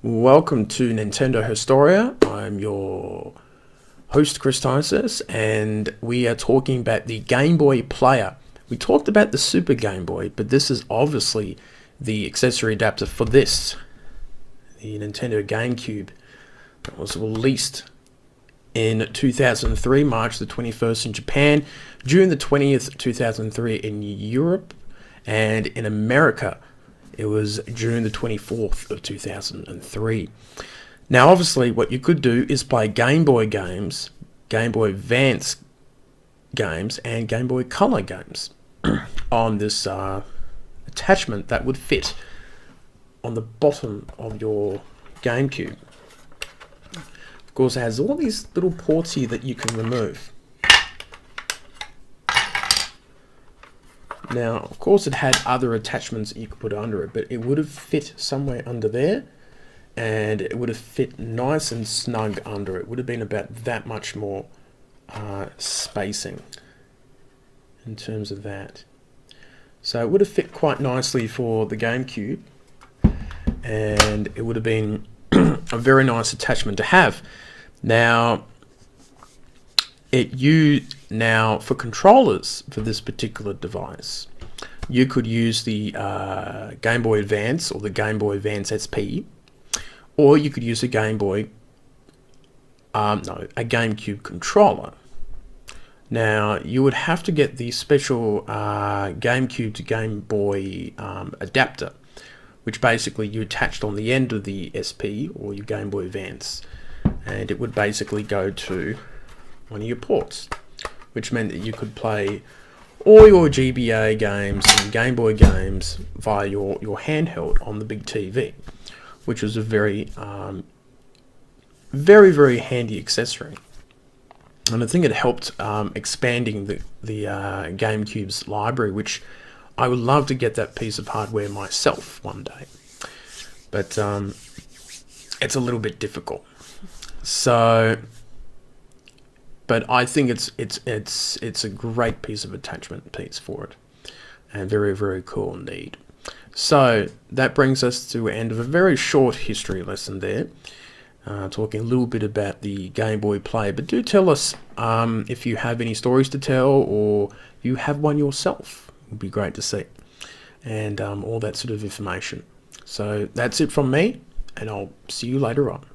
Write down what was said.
Welcome to Nintendo Historia. I'm your host, Chris Tysis, and we are talking about the Game Boy Player. We talked about the Super Game Boy, but this is obviously the accessory adapter for this, the Nintendo GameCube. It was released in 2003, March the 21st in Japan, June the 20th, 2003 in Europe, and in America, it was June the 24th of 2003. Now, obviously, what you could do is play Game Boy games, Game Boy Advance games, and Game Boy Color games on this attachment that would fit on the bottom of your GameCube. Of course, it has all these little ports here that you can remove. Now, of course, it had other attachments that you could put under it, but it would have fit somewhere under there, and it would have fit nice and snug under it. It would have been about that much more spacing in terms of that. So it would have fit quite nicely for the GameCube, and it would have been a very nice attachment to have. Now, now for controllers for this particular device, you could use the Game Boy Advance or the Game Boy Advance SP, or you could use a GameCube controller. Now, you would have to get the special GameCube to Game Boy adapter, which basically you attached on the end of the SP or your Game Boy Advance, and it would basically go to one of your ports, which meant that you could play all your GBA games and Game Boy games via your handheld on the big TV, which was a very, very handy accessory. And I think it helped expanding the GameCube's library, which I would love to get that piece of hardware myself one day. But it's a little bit difficult. So, but I think it's a great piece of attachment piece for it, and very cool indeed. So that brings us to the end of a very short history lesson there, talking a little bit about the Game Boy Play. But do tell us if you have any stories to tell, or if you have one yourself. It would be great to see, and all that sort of information. So that's it from me, and I'll see you later on.